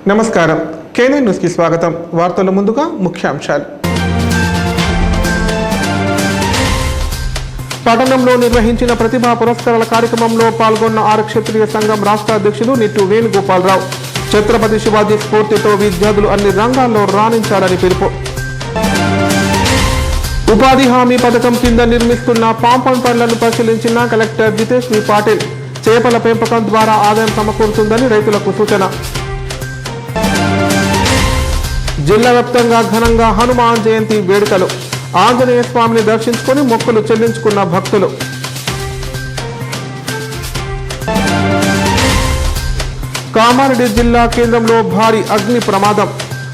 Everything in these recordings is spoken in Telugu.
నమస్కారం. కేఎన్ఎన్ న్యూస్కి స్వాగతం. వార్తల ముందుగా ముఖ్యాంశాలు. పట్టణంలో నిర్వహించిన ప్రతిభా పురస్కారాల కార్యక్రమంలో పాల్గొన్న ఆర్యక్షత్రియ సంఘం రాష్ట్ర అధ్యక్షులు నిట్టు వేణుగోపాలరావు. ఛత్రపతి శివాజీ స్ఫూర్తితో విద్యార్థులు అన్ని రంగాల్లో రాణించాలని పిలుపు. ఉపాధి హామీ పథకం కింద నిర్మిస్తున్న కాంపౌండ్ పనులను పరిశీలించిన కలెక్టర్ జితేష్ వి పాటిల్. చేపల పెంపకం ద్వారా ఆదాయం సమకూరుతుందని రైతులకు సూచన. జిల్లా వ్యాప్తంగా ఘనంగా హనుమాన్ జయంతి వేడుకలు. ఆంజనేయ స్వామిని దర్శించుకుని మొక్కులు చెల్లించుకున్న భక్తులు. కామారెడ్డి జిల్లా కేంద్రంలో భారీ అగ్ని ప్రమాదం.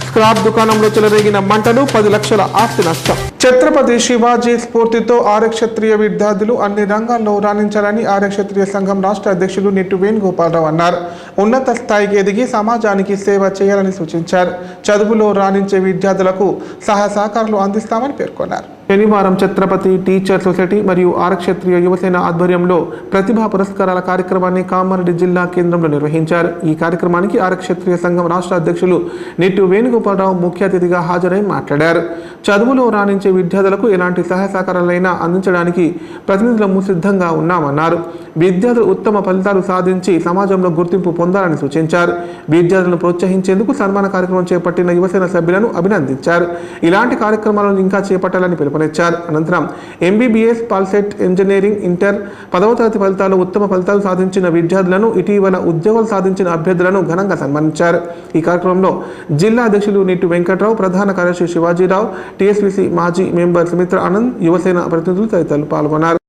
స్క్రాప్ దుకాణంలో చెలరేగిన మంటలు, 10 లక్షల ఆస్తి నష్టం. ఛత్రపతి శివాజీ స్ఫూర్తితో ఆర్యక్షత్రియ విద్యార్థులు అన్ని రంగాల్లో రాణించాలని ఆర్యక్షత్రియ సంఘం రాష్ట్ర అధ్యక్షులు నిట్టు వేణుగోపాలరావు అన్నారు. ఉన్నత స్థాయికి ఎదిగి సమాజానికి సేవ చేయాలని సూచించారు. చదువులో రాణించే విద్యార్థులకు సహకారాలు అందిస్తామని పేర్కొన్నారు. శనివారం ఛత్రపతి టీచర్ సొసైటీ మరియు ఆర్యక్షత్రియ యువసేన ఆధ్వర్యంలో ప్రతిభా పురస్కారాల కార్యక్రమాన్ని కామారెడ్డి జిల్లా కేంద్రంలో నిర్వహించారు. ఈ కార్యక్రమానికి ఆర్యక్షత్రియ సంఘం రాష్ట్ర అధ్యక్షులు నిట్టు వేణుగోపాలరావు ముఖ్య అతిథిగా హాజరై మాట్లాడారు. చదువులో రాణించే విద్యార్థులకు ఎలాంటి సహకారాలైనా అందించడానికి ప్రతినిధులము సిద్ధంగా ఉన్నామన్నారు. విద్యార్థులు ఉత్తమ ఫలితాలు సాధించి సమాజంలో గుర్తింపు పొందాలని సూచించారు. విద్యార్థులను ప్రోత్సహించేందుకు సన్మాన కార్యక్రమం చేపట్టిన యువసేన సభ్యులను అభినందించారు. ఇలాంటి కార్యక్రమాలను ఇంకా చేపట్టాలని పిలుపునిచ్చారు. అనంతరం ఎంబీబీఎస్, పాల్సెట్, ఇంజనీరింగ్, ఇంటర్ 10వ తరగతి ఫలితాలు ఉత్తమ ఫలితాలు సాధించిన విద్యార్థులను, ఇటీవల ఉద్యోగాలు సాధించిన అభ్యర్థులను ఘనంగా సన్మానించారు. ఈ కార్యక్రమంలో జిల్లా అధ్యక్షులు నిట్టు వెంకట్రావు, ప్రధాన కార్యదర్శి శివాజీరావు, టీఎస్పీసీ మాజీ మెంబర్ సుమిత్ర ఆనంద్, యువసేన ప్రతినిధులు తదితరులు పాల్గొన్నారు.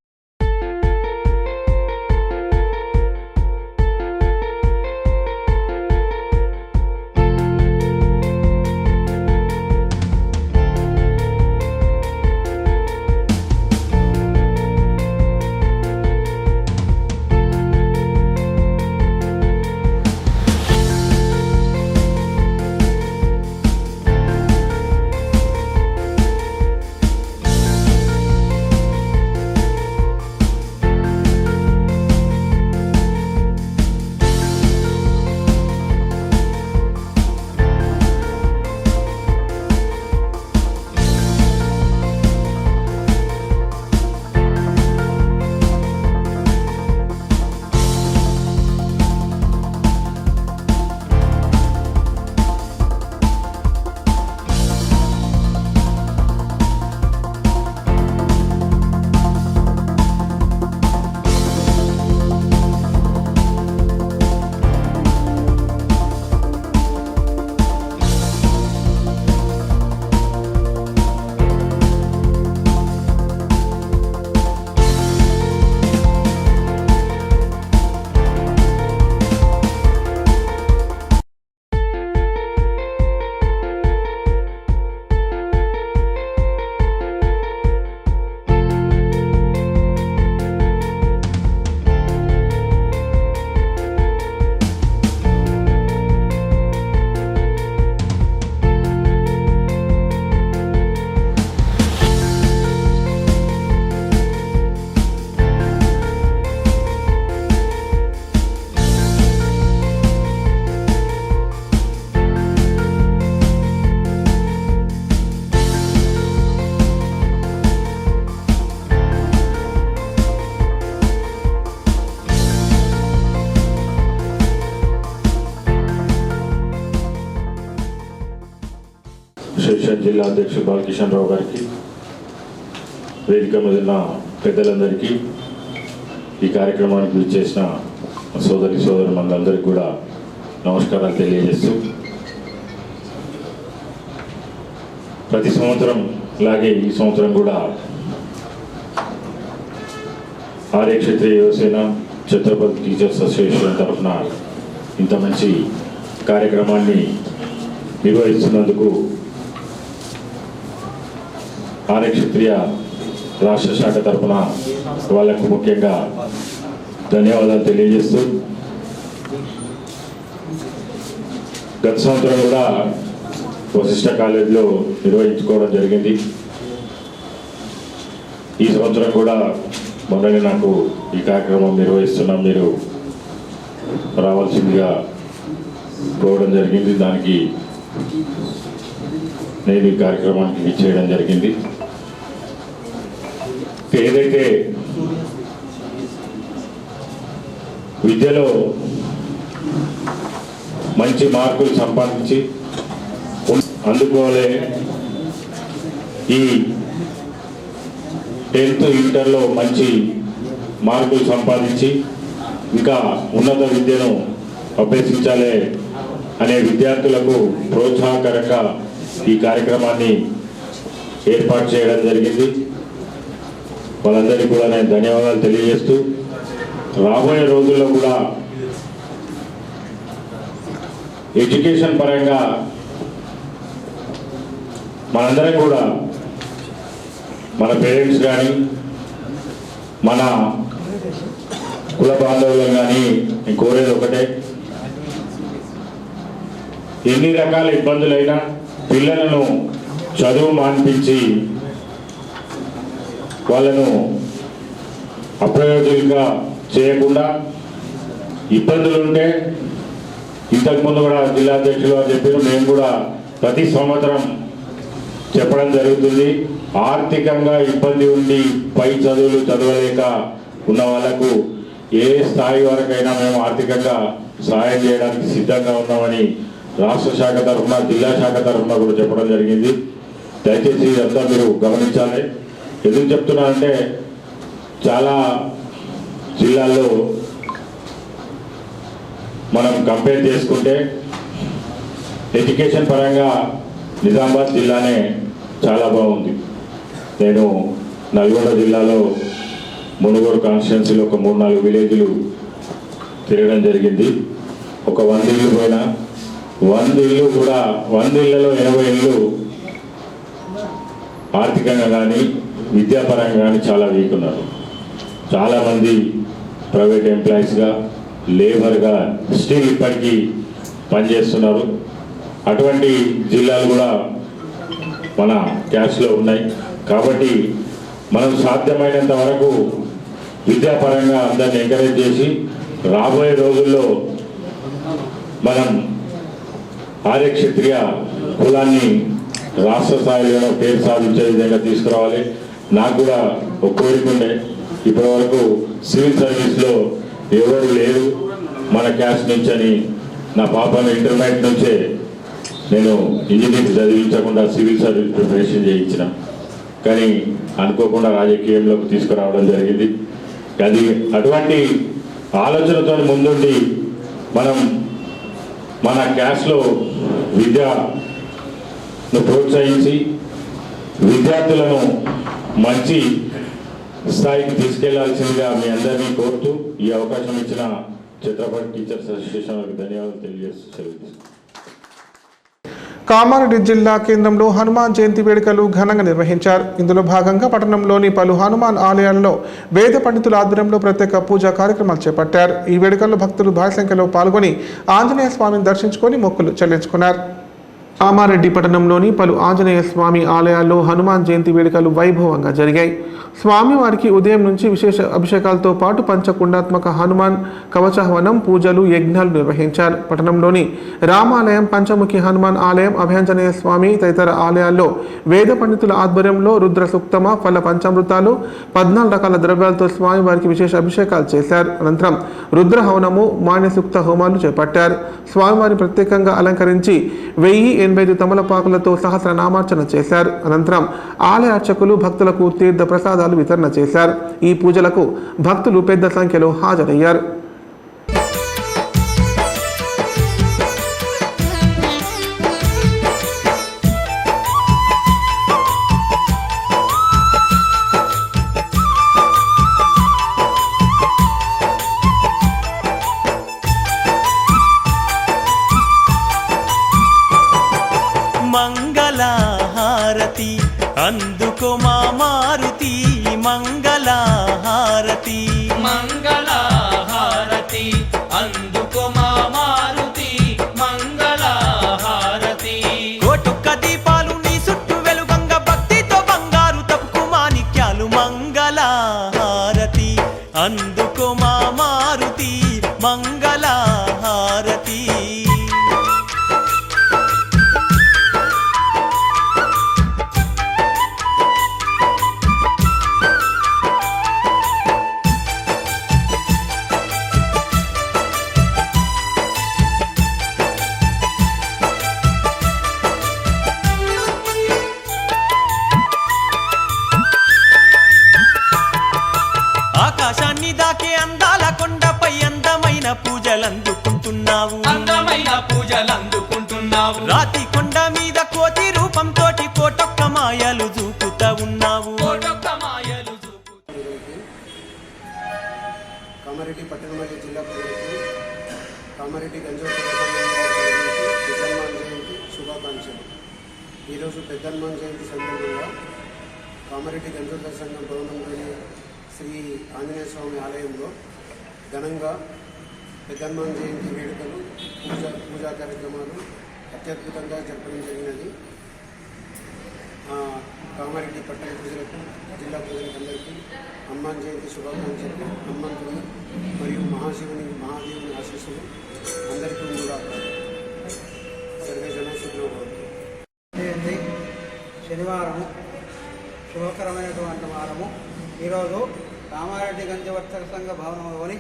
శేషన్ జిల్లా అధ్యక్షుడు బాలకిషన్ రావు గారికి, వేదిక మీద ఉన్న పెద్దలందరికీ, ఈ కార్యక్రమానికి విచ్చేసిన సోదరులందరికీ కూడా నమస్కారాలు తెలియజేస్తూ, ప్రతి సంవత్సరం లాగే ఈ సంవత్సరం కూడా ఆర్యక్షత్రియ యువసేన ఛత్రపతి టీచర్స్ అసోసియేషన్ తరఫున ఇంత మంచి కార్యక్రమాన్ని నిర్వహిస్తున్నందుకు ఆర్యక్షత్రియ రాష్ట్ర శాఖ తరఫున వాళ్ళకు ముఖ్యంగా ధన్యవాదాలు తెలియజేస్తూ, గత సంవత్సరం కూడా వశిష్ట కాలేజీలో నిర్వహించుకోవడం జరిగింది. ఈ సంవత్సరం కూడా మొన్ననే నాకు ఈ కార్యక్రమం నిర్వహిస్తున్నాం, మీరు రావాల్సిందిగా పోవడం జరిగింది. దానికి నేను ఈ కార్యక్రమానికి ఇచ్చేయడం జరిగింది. ఏదైతే విద్యలో మంచి మార్కులు సంపాదించి అందుకోలే ఈ 10th ఇంటర్లో మంచి మార్కులు సంపాదించి ఇంకా ఉన్నత విద్యను అభ్యసించాలి అనే విద్యార్థులకు ప్రోత్సాహకరంగా ఈ కార్యక్రమాన్ని ఏర్పాటు చేయడం జరిగింది. వాళ్ళందరికీ కూడా నేను ధన్యవాదాలు తెలియజేస్తూ రాబోయే రోజుల్లో కూడా ఎడ్యుకేషన్ పరంగా మనందరం కూడా మన పేరెంట్స్ కానీ మన కుల బాంధవులను కానీ నేను కోరేది ఒకటే, ఎన్ని రకాల ఇబ్బందులైనా పిల్లలను చదువు మాన్పించి వాళ్ళను అప్రయోజకులుగా చేయకుండా, ఇబ్బందులు ఉంటే ఇంతకుముందు కూడా జిల్లా అధ్యక్షులు అని చెప్పారు, మేము కూడా ప్రతి సంవత్సరం చెప్పడం జరుగుతుంది. ఆర్థికంగా ఇబ్బంది ఉండి పై చదువులు చదవలేక ఉన్న వాళ్ళకు ఏ స్థాయి వరకైనా మేము ఆర్థికంగా సహాయం చేయడానికి సిద్ధంగా ఉన్నామని రాష్ట్ర శాఖ తరఫున జిల్లా శాఖ తరఫున కూడా చెప్పడం జరిగింది. దయచేసి ఇదంతా మీరు గమనించాలి. ఎందుకు చెప్తున్నానంటే చాలా జిల్లాల్లో మనం కంపేర్ చేసుకుంటే ఎడ్యుకేషన్ పరంగా నిజామాబాద్ జిల్లానే చాలా బాగుంది. నేను నల్గొండ జిల్లాలో మునుగోడు కాన్స్టిట్యున్సీలో ఒక 3-4 విలేజ్లు తిరగడం జరిగింది. ఒక 100 ఇళ్ళు పోయినా 100 ఇళ్ళు కూడా 100 ఇళ్లలో 80 ఇళ్ళు ఆర్థికంగా కానీ విద్యాపరంగా కానీ చాలా వీక్ ఉన్నారు. చాలామంది ప్రైవేట్ ఎంప్లాయీస్గా లేబర్గా స్టిల్ ఇప్పటికీ పనిచేస్తున్నారు. అటువంటి జిల్లాలు కూడా మన క్యాష్లో ఉన్నాయి. కాబట్టి మనం సాధ్యమైనంత వరకు విద్యాపరంగా అందరిని ఎంకరేజ్ చేసి రాబోయే రోజుల్లో మనం ఆర్యక్షత్రియ కులాన్ని రాష్ట్ర స్థాయిలో పేరు సాధించే విధంగా తీసుకురావాలి. నాకు కూడా ఒక కోరిక ఉండే, ఇప్పటి వరకు సివిల్ సర్వీస్లో ఎవరు లేరు మన క్యాస్ట్ నుంచి అని నా పాపను ఇంటర్మీడియట్ నుంచే నేను ఇంజనీరింగ్ చదివించకుండా సివిల్ సర్వీస్ ప్రిపరేషన్ చేయించిన, కానీ అనుకోకుండా రాజకీయంలోకి తీసుకురావడం జరిగింది. అది అటువంటి ఆలోచనతో ముందుండి మనం మన క్యాస్ట్లో విద్యను ప్రోత్సహించి విద్యార్థులను మంచి స్థాయికి తీసుకెళ్లాల్సిందిగా మీ అందరినీ కోరుతూ ఈ అవకాశం ఇచ్చిన ఛత్రపతి టీచర్స్ అసోసియేషన్కి ధన్యవాదాలు తెలియజేస్తూ సెలవు. కామారెడ్డి జిల్లా కేంద్రంలో హనుమాన్ జయంతి వేడుకలు ఘనంగా నిర్వహించారు. ఇందులో భాగంగా పట్టణంలోని పలు హనుమాన్ ఆలయాల్లో వేద పండితుల ఆధ్వర్యంలో ప్రత్యేక పూజా కార్యక్రమాలు చేపట్టారు. ఈ వేడుకల్లో భక్తులు భారీ సంఖ్యలో పాల్గొని ఆంజనేయ స్వామిని దర్శించుకొని మొక్కులు చెల్లించుకున్నారు. కామారెడ్డి పట్టణంలోని పలు ఆంజనేయ స్వామి ఆలయాల్లో హనుమాన్ జయంతి వేడుకలు వైభవంగా జరిగాయి. స్వామివారికి ఉదయం నుంచి విశేష అభిషేకాలతో పాటు పంచకుండాత్మక హనుమాన్ కవచహవనం, పూజలు, యజ్ఞాలు నిర్వహించారు. పట్టణంలోని రామాలయం, పంచముఖి హనుమాన్ ఆలయం, అభయాంజనేయ స్వామి తదితర ఆలయాల్లో వేద పండితుల ఆధ్వర్యంలో రుద్ర సూక్తమ, ఫల పంచామృతాలు, 14 రకాల ద్రవ్యాలతో స్వామివారికి విశేష అభిషేకాలు చేశారు. అనంతరం రుద్ర హవనము, మాన్య సూక్త హోమాలు చేపట్టారు. స్వామివారిని ప్రత్యేకంగా అలంకరించి 1085 తమలపాకులతో సహస్రనామార్చన చేశారు. అనంతరం ఆలయ అర్చకులు భక్తులకు తీర్థ ప్రసాదాలు వితరణ చేశారు. ఈ పూజలకు భక్తులు పెద్ద సంఖ్యలో హాజరయ్యారు. మంగళహారతి అందుకో మా మారుతి, మంగళహారతి మంగళహారతి అందుకో మా మారుతి, మంగళహారతి. కోటుక్క దీపాలు నీ చుట్టూ వెలుగంగ, భక్తితో బంగారు తప్పుకు మాణిక్యాలు, మంగళహారతి అందుకో మా మారుతి, మంగళహారతి. అందుకుంటున్నావు, అందమైన పూజలు అందుకుంటున్నావు. రాతి కొండ మీద కోతి రూపంతోటి కోటొక్క మాయలు చూపుతా ఉన్నావు, కోటొక్క మాయలు కామారెడ్డి పట్టణం జిల్లా ప్రజలకు కామారెడ్డి గంజాయి పెద్దహనుమాన్ జయంతి శుభాకాంక్షలు. ఈరోజు పెద్దహనుమాన్ జయంతి సందర్భంగా కామారెడ్డి గంజాయి సంఘం భవనంలోని శ్రీ ఆంజనేయ స్వామి ఆలయంలో ఘనంగా పెద్దహనుమాన్ జయంతి వేడుకలు పూజా కార్యక్రమాలు అత్యద్భుతంగా జరపడం జరిగినది. కామారెడ్డి పట్టణ ప్రజలకు జిల్లా ప్రజలందరికీ హనుమాన్ జయంతి శుభాకాంక్షలు. హనుమంతుని మరియు మహాదేవుని ఆశీస్సులు అందరికీ కూడా సర్వే జన జయంతి శనివారము శుభకరమైనటువంటి వారము. ఈరోజు కామారెడ్డి గంజవర్తక సంఘ భవనంలోని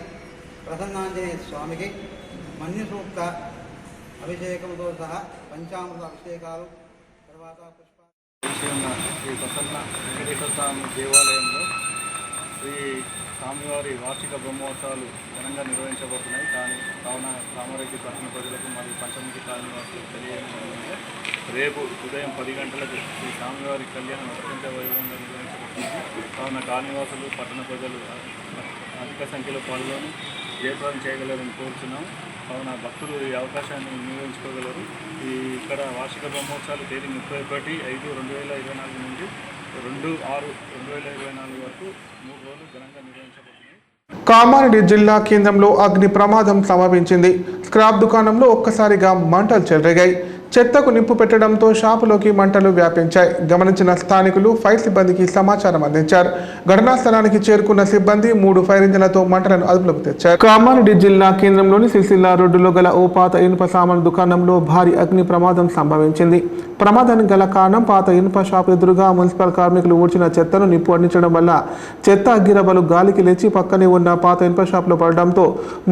ప్రసన్నాంజనేయ స్వామికి మన్యు సూక్త అభిషేకంతో సహా పంచామృత అభిషేకాలు తర్వాత ఉన్న శ్రీ ప్రసన్న వెంకటేశ్వర స్వామి దేవాలయంలో శ్రీ స్వామివారి వార్షిక బ్రహ్మోత్సవాలు ఘనంగా నిర్వహించబడుతున్నాయి. కావున కామారెడ్డి పట్టణ ప్రజలకు మరియు పంచముఖి కాలనీవాసులకు తెలియజేయడం రేపు ఉదయం 10 గంటలకు శ్రీ స్వామివారి కళ్యాణం అత్యంత వైభవంగా నిర్వహించబడుతుంది. కావున కాలనీవాసులు పట్టణ ప్రజలు అధిక సంఖ్యలో పాల్గొని జయప్రదం చేయగలరని కోరుతున్నాం. కావున భక్తులు ఈ అవకాశాన్ని వినియోగించుకోగలరు. ఇక్కడ వార్షిక బ్రహ్మోత్సవాలు తేదీ 31/5/2024 నుండి 2/6/2024 వరకు 3 రోజులు ఘనంగా నిర్వహించబడుతున్నాయి. కామారెడ్డి జిల్లా కేంద్రంలో అగ్ని ప్రమాదం సంభవించింది. స్క్రాప్ దుకాణంలో ఒక్కసారిగా మంటలు చెలరేగాయి. చెత్తకు నిప్పు పెట్టడంతో షాపులోకి మంటలు వ్యాపించాయి. గమనించిన స్థానికులు ఫైర్ సిబ్బందికి సమాచారం అందించారు. ఘటనా స్థలానికి చేరుకున్న సిబ్బంది 3 ఫైర్ ఇంజన్లతో మంటలను అదుపులోకి తెచ్చారు. కామారెడ్డి జిల్లా కేంద్రంలోని సిరిసిల్ల రోడ్డులో గల ఓ పాత ఇనుప సామాన్ దుకాణంలో భారీ అగ్ని ప్రమాదం సంభవించింది. ప్రమాదానికి గల కారణం పాత ఇనుప షాప్ ఎదురుగా మున్సిపల్ కార్మికులు ఊడ్చిన చెత్తను నిప్పు అంటించడం వల్ల చెత్త అగ్గిరవ్వలు గాలికి లేచి పక్కనే ఉన్న పాత ఇనుప షాప్లో పడడంతో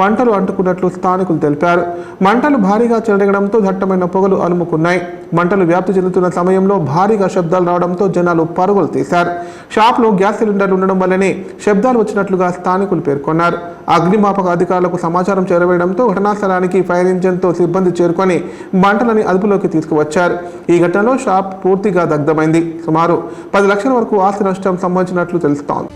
మంటలు అంటుకున్నట్లు స్థానికులు తెలిపారు. మంటలు భారీగా చెలరగడంతో దట్టమైన పొగలు అలుముకున్నాయి. మంటలు వ్యాప్తి చెందుతున్న సమయంలో భారీగా శబ్దాలు రావడంతో జనాలు పరుగులు తీశారు. షాప్లో గ్యాస్ సిలిండర్లు ఉండడం వల్లనే శబ్దాలు వచ్చినట్లుగా స్థానికులు పేర్కొన్నారు. అగ్నిమాపక అధికారులకు సమాచారం చేరవేయడంతో ఘటనా స్థలానికి ఫైర్ ఇంజన్తో సిబ్బంది చేరుకొని మంటలని అదుపులోకి తీసుకువచ్చారు. ఈ ఘటనలో షాప్ పూర్తిగా దగ్ధమైంది. సుమారు 10 లక్షల వరకు ఆస్తి నష్టం సంభవించినట్లు తెలుస్తోంది.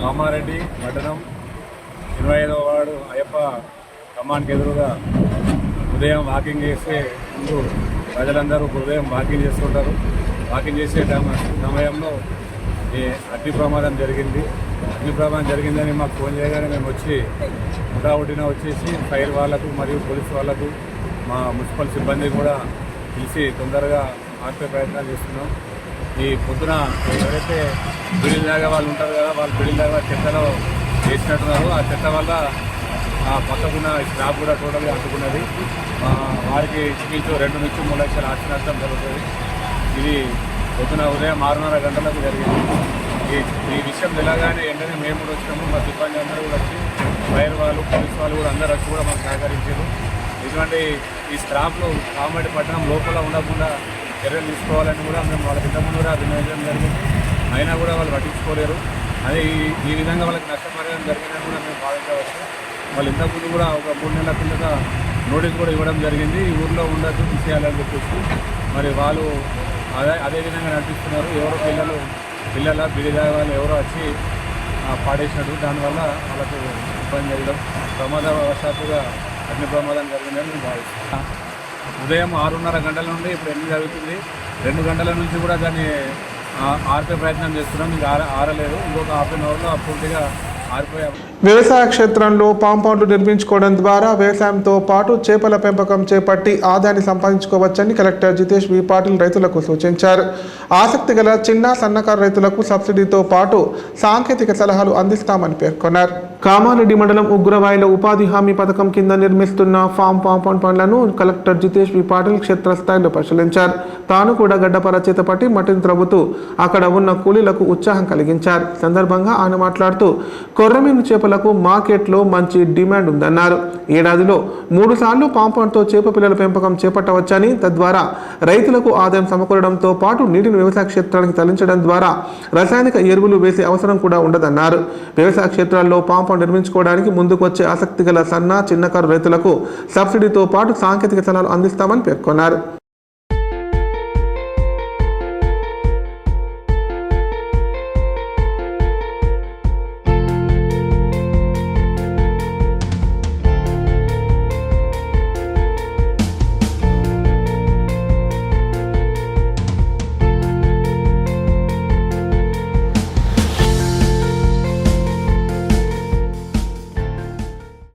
కామారెడ్డి పట్టణం 25వ వార్డు అయ్యప్ప కమాండ్కి ఎదురుగా ఉదయం వాకింగ్ చేసే ముందు ప్రజలందరూ ఉదయం వాకింగ్ చేస్తుంటారు. వాకింగ్ చేసే సమయంలో ఈ అగ్ని ప్రమాదం జరిగింది. అగ్ని ప్రమాదం జరిగిందని మాకు ఫోన్ చేయగానే మేము వచ్చి హుటాహుటిన వచ్చేసి ఫైర్ వాళ్ళకు మరియు పోలీసు వాళ్ళకు మా మున్సిపల్ సిబ్బంది కూడా పిలిచి తొందరగా ఆపే ప్రయత్నాలు చేస్తున్నాం. ఈ పొద్దున ఎవరైతే బిల్డింగ్ దాకా వాళ్ళు ఉంటారు కదా, వాళ్ళు బిల్డింగ్ దాకా చెత్తలో వేసినట్టున్నారు. ఆ చెత్త వల్ల ఆ పక్కకున్న స్లాబ్ కూడా టోటల్గా అంటుకున్నది. వారికి ఇంచుమించు 2 నుంచి 3 లక్షల ఆస్తి నష్టం జరుగుతుంది. ఇది పొద్దున ఉదయం 6:30 గంటలకు జరిగింది. ఈ విషయం తెలగానే వెంటనే మేము కూడా వచ్చినాము. మా సిబ్బంది అందరూ కూడా వచ్చి ఫైర్ వాళ్ళు పోలీసు వాళ్ళు కూడా అందరూ వచ్చి కూడా మాకు సహకరించారు. ఇటువంటి ఈ స్క్రాప్లు కామారెడ్డి పట్టణం లోపల ఉండకుండా చర్యలు తీసుకోవాలని కూడా మేము వాళ్ళకి ఇంతకుముందు కూడా వినియోగించడం జరిగింది. అయినా కూడా వాళ్ళు పట్టించుకోలేరు. అదే ఈ విధంగా వాళ్ళకి నష్టపరిహారం జరిగిందని కూడా మేము భావించవచ్చు. వాళ్ళు ఇంతకుముందు కూడా ఒక 3 నెలల కిందట నోటీస్ కూడా ఇవ్వడం జరిగింది. ఈ ఊర్లో ఉండదు తీసేయాలని చెప్పేసి. మరి వాళ్ళు అదే విధంగా నడిపిస్తున్నారు. ఎవరో పిల్లల బిడిదా వాళ్ళు ఎవరో వచ్చి పాడేసినట్టు దానివల్ల వాళ్ళకు ఇబ్బంది జరగడం ప్రమాదవశాత్తుగా అగ్ని ప్రమాదం జరిగిందని మేము భావిస్తున్నాం. ఉదయం 6:30 గంటల నుండి ఇప్పుడు 8 జరుగుతుంది. 2 గంటల నుంచి కూడా దాన్ని ఆర్పే ప్రయత్నం చేస్తున్నాం. ఇంకా ఆరలేదు. ఇంకొక హాఫ్ అన్ అవర్లో పూర్తిగా ఆరిపోయాము. వ్యవసాయ క్షేత్రంలో కాంపౌండ్లు నిర్మించుకోవడం ద్వారా వ్యవసాయంతో పాటు చేపల పెంపకం చేపట్టి ఆదాయాన్ని సంపాదించుకోవచ్చని కలెక్టర్ జితేష్ వి పాటిల్ రైతులకు సూచించారు. ఆసక్తి గల చిన్న సన్నకారు రైతులకు సబ్సిడీతో పాటు సాంకేతిక సలహాలు అందిస్తామని పేర్కొన్నారు. కామారెడ్డి మండలం ఉగ్రవాయిలో ఉపాధి హామీ పథకం కింద నిర్మిస్తున్న ఫామ్ కాంపౌండ్ పనులను కలెక్టర్ జితేష్ వి పాటిల్ క్షేత్రస్థాయిలో పరిశీలించారు. తాను కూడా గడ్డపర చేతపట్టి మట్టిని త్రవ్వుతూ అక్కడ ఉన్న కూలీలకు ఉత్సాహం కలిగించారు. సందర్భంగా ఆయన మాట్లాడుతూ కొర్రమీను చేపలకు మార్కెట్లో మంచి డిమాండ్ ఉందన్నారు. ఏడాదిలో 3 సార్లు కాంపౌండ్తో చేప పిల్లల పెంపకం చేపట్టవచ్చని, తద్వారా రైతులకు ఆదాయం సమకూరడంతో పాటు నీటిని వ్యవసాయ క్షేత్రానికి తరలించడం ద్వారా రసాయనిక ఎరువులు వేసే అవసరం కూడా ఉండదన్నారు. వ్యవసాయ క్షేత్రాల్లో కాంపౌండ్ నిర్మించుకోవడానికి ముందుకు వచ్చే ఆసక్తి గల సన్న చిన్నకారు రైతులకు సబ్సిడీతో పాటు సాంకేతిక సలహాలు అందిస్తామని పేర్కొన్నారు.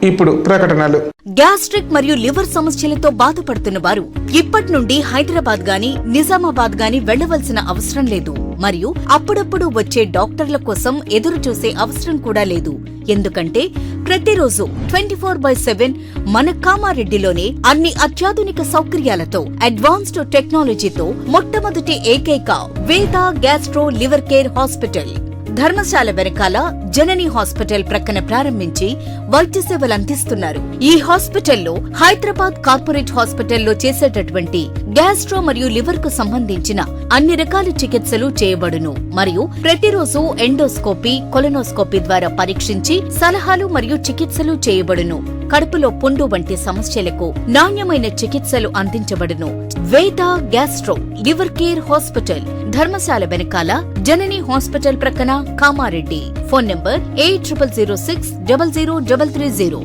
ఇప్పుడు ప్రకటనలు. గ్యాస్ట్రిక్ మరియు లివర్ సమస్యలతో బాధపడుతున్న వారు ఇప్పటి నుండి హైదరాబాద్ గాని నిజామాబాద్ గాని వెళ్లవలసిన అవసరం లేదు. మరియు అప్పుడప్పుడు వచ్చే డాక్టర్ల కోసం ఎదురు చూసే అవసరం కూడా లేదు. ఎందుకంటే ప్రతిరోజు 24/7 మన కామారెడ్డిలోనే అన్ని అత్యాధునిక సౌకర్యాలతో అడ్వాన్స్డ్ టెక్నాలజీతో మొట్టమొదటి ఏకైక వేద gastro liver care hospital Dharamshala వెనకాల జనని హాస్పిటల్ ప్రక్కన ప్రారంభించి వైద్య సేవలు అందిస్తున్నారు. ఈ హాస్పిటల్లో హైదరాబాద్ కార్పొరేట్ హాస్పిటల్లో చేసేటటువంటి గ్యాస్ట్రో మరియు లివర్ కు సంబంధించిన అన్ని రకాల చికిత్సలు చేయబడును. మరియు ప్రతిరోజు ఎండోస్కోపీ, కొలనోస్కోపీ ద్వారా పరీక్షించి సలహాలు మరియు చికిత్సలు చేయబడును. కడుపులో పుండు వంటి సమస్యలకు నాణ్యమైన చికిత్సలు అందించబడును. వేద gastro liver care hospital Dharamshala వెనకాల జనని హాస్పిటల్ ప్రక్కన కామారెడ్డి. Phone number 8006000330.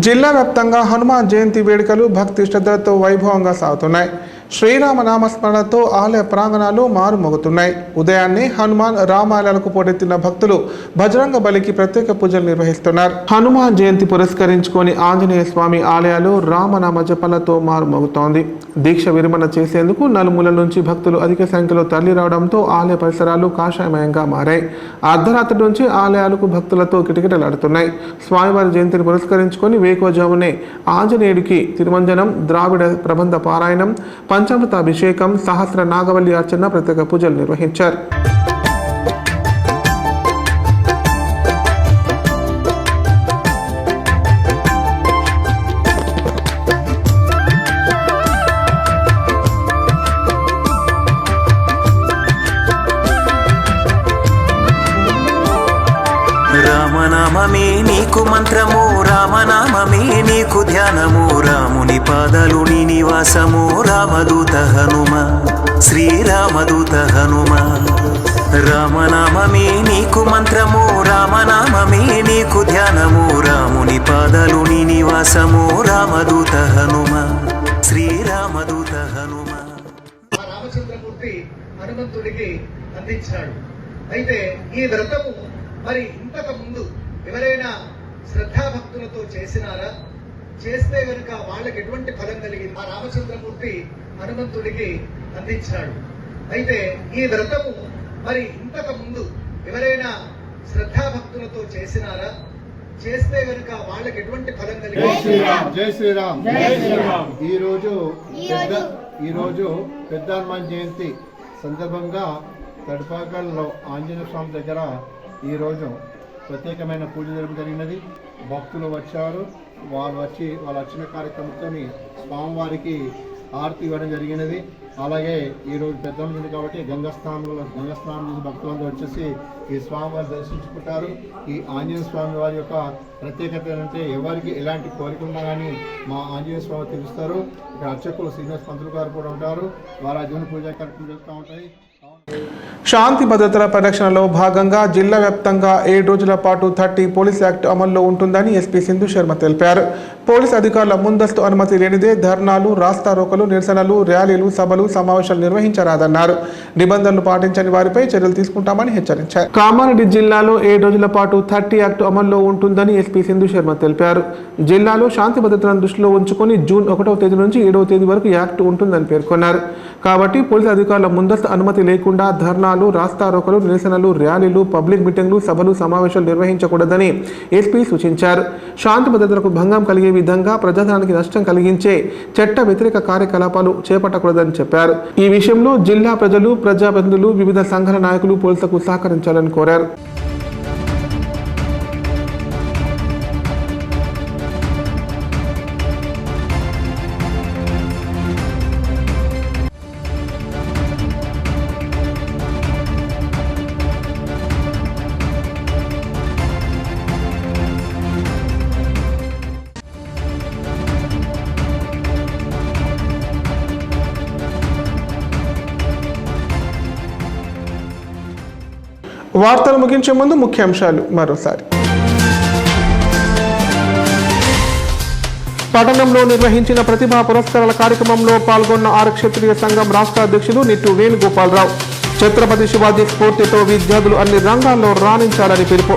జిల్లా వ్యాప్తంగా హనుమాన్ జయంతి వేడుకలు భక్తి శ్రద్ధలతో వైభవంగా సాగుతున్నాయి. శ్రీరామ నామస్మరణతో ఆలయ ప్రాంగణాలు మారుమోగుతున్నాయి. ఉదయాన్నే హనుమాన్ రామాలయాలకు పోటెత్తిన భక్తులు బజరంగ బలికి ప్రత్యేక పూజలు నిర్వహిస్తున్నారు. హనుమాన్ జయంతి పురస్కరించుకొని ఆంజనేయ స్వామి ఆలయాలు రామనామ జపాలతో మారుమోగుతోంది. దీక్ష విరమణ చేసేందుకు నలుమూలల నుంచి భక్తులు అధిక సంఖ్యలో తరలిరావడంతో ఆలయ పరిసరాలు కాషాయమయంగా మారాయి. అర్ధరాత్రి నుంచి ఆలయాలకు భక్తులతో కిటకిటలాడుతున్నాయి. స్వామివారి జయంతిని పురస్కరించుకొని వేకువజామునే ఆంజనేయుడికి తిరుమంజనం, ద్రావిడ ప్రబంధ పారాయణం, పంచామృతాభిషేకం, సహస్ర నాగవల్లి అర్చన, ప్రత్యేక పూజలు నిర్వహించారు. రామనామమే నీకు మంత్రము, రామనామమే నీకు ధ్యానము, రాముని పాదాలు నీ నివాసము, రామదూత హనుమ, శ్రీరామదూత హనుమ. రామనామమే నీకు మంత్రము, రామనామమే నీకు ధ్యానము, రాముని పాదాలు నీ నివాసము, రామదూత హనుమ, శ్రీరామదూత హనుమ. రామచంద్రమూర్తి హనుమంతుడికి అందించాడు. అయితే ఈ వ్రతము మరి ఇంతకు ముందు ఎవరైనా శ్రద్ధాభక్తులతో చేసినారా? చేస్తే గనుక వాళ్ళకి ఎటువంటి ఫలం కలిగింది? ఆ రామచంద్రమూర్తి హనుమంతుడికి అందించాడు. అయితే ఈ వ్రతము మరి ఇంతకు ముందు ఎవరైనా శ్రద్ధాభక్తులతో చేసినారా? చేస్తే గనుక వాళ్ళకి ఎటువంటి ఫలం కలిగింది? జై శ్రీరామ్. ఈరోజు పెద్ద హనుమాన్ జయంతి సందర్భంగా తడిపాకల్లో ఆంజనేయ స్వామి దగ్గర ఈరోజు ప్రత్యేకమైన పూజ జరపడం జరిగినది. భక్తులు వచ్చారు. వాళ్ళు వచ్చిన కార్యక్రమంతో స్వామివారికి ఆరతి ఇవ్వడం జరిగినది. అలాగే ఈరోజు పెద్ద ఉంది కాబట్టి గంగాస్నానం చేసి భక్తులందరూ వచ్చేసి ఈ స్వామివారిని దర్శించుకుంటారు. ఈ ఆంజనేయ స్వామి వారి యొక్క ప్రత్యేకత ఏంటంటే ఎవరికి ఎలాంటి కోరిక ఉన్నా కానీ మా ఆంజనేయ స్వామి తెలుస్తారు. ఇక్కడ అర్చకులు శ్రీనివాస్ పంతులు గారు కూడా ఉంటారు. వారు అర్జున పూజా కార్యక్రమం చేస్తూ ఉంటాయి. శాంతి భద్రతల పరిరక్షణలో భాగంగా జిల్లా వ్యాప్తంగా 7 రోజుల పాటు 30 పోలీస్ యాక్ట్ అమల్లో ఉంటుందని ఎస్పీ సింధు శర్మ తెలిపారు. పోలీస్ అధికారుల ముందస్తు అనుమతి లేనిదే ధర్నాలు, రాస్తారోకలు, నిరసనలు, ర్యాలీలు, సభలు, సమావేశాలు నిర్వహించరాదన్నారు. నిబంధనలు పాటించని వారిపై చర్యలు తీసుకుంటామని హెచ్చరించారు. కామారెడ్డి జిల్లాలో 7 రోజుల పాటు 30 యాక్ట్ అమల్లో ఉంటుందని ఎస్పీ సింధు శర్మ తెలిపారు. జిల్లాలో శాంతి భద్రతలను దృష్టిలో ఉంచుకొని జూన్ 1వ తేదీ నుంచి 7వ తేదీ వరకు యాక్ట్ ఉంటుందని పేర్కొన్నారు. కాబట్టి పోలీసు అధికారుల ముందస్తు అనుమతి లేకుండా ధర్నాలు, రాస్తారోకలు, నిరసనలు, ర్యాలీలు, పబ్లిక్ మీటింగ్లు, సభలు, సమావేశాలు నిర్వహించకూడదని ఎస్పీ సూచించారు. శాంతి భద్రతలకు భంగం కలిగే విధంగా ప్రజాధనానికి నష్టం కలిగించే చట్ట వ్యతిరేక కార్యకలాపాలు చేపట్టకూడదని చెప్పారు. ఈ విషయంలో జిల్లా ప్రజలు, ప్రజాప్రతినిధులు, వివిధ సంఘాల నాయకులు పోలీసులకు సహకరించాలని కోరారు. వార్తలు ముగించే ముందు ముఖ్యాంశాలు మరోసారి. పట్టణంలో నిర్వహించిన ప్రతిభా పురస్కారాల కార్యక్రమంలో పాల్గొన్న ఆరక్షత్రియ సంఘం రాష్ట్ర అధ్యక్షులు నిట్టు వేణుగోపాలరావు. ఛత్రపతి శివాజీ స్ఫూర్తితో విద్యార్థులు అన్ని రంగాల్లో రాణించాలని పిలుపు.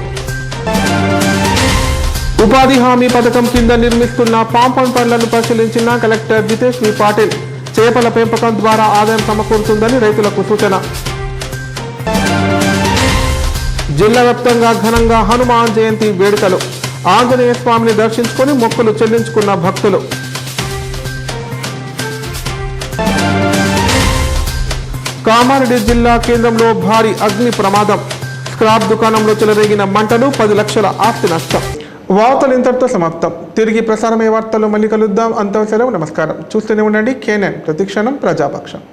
ఉపాధి హామీ పథకం కింద నిర్మిస్తున్న కాంపౌండ్ పనులను పరిశీలించిన కలెక్టర్ జితేష్ వి పాటిల్. చేపల పెంపకం ద్వారా ఆదాయం సమకూరుతుందని రైతులకు సూచన. జిల్లా వ్యాప్తంగా ఘనంగా హనుమాన్ జయంతి వేడుకలు. ఆంజనేయ స్వామిని దర్శించుకొని మొక్కులు చెల్లించుకున్న భక్తులు. కామారెడ్డి జిల్లా కేంద్రంలో భారీ అగ్ని ప్రమాదం. స్క్రాప్ దుకాణంలో చెలరేగిన మంటలు, 10 లక్షల ఆస్తి నష్టం. వార్తలు ఇంతటితో సమాప్తం. తిరిగి ప్రసారమయ్యే వార్తల్లో మళ్ళీ కలుద్దాం. అంతవరకు సెలవు. నమస్కారం. చూస్తూనే ఉండండి KNN, ప్రతిక్షణం ప్రజాపక్షం.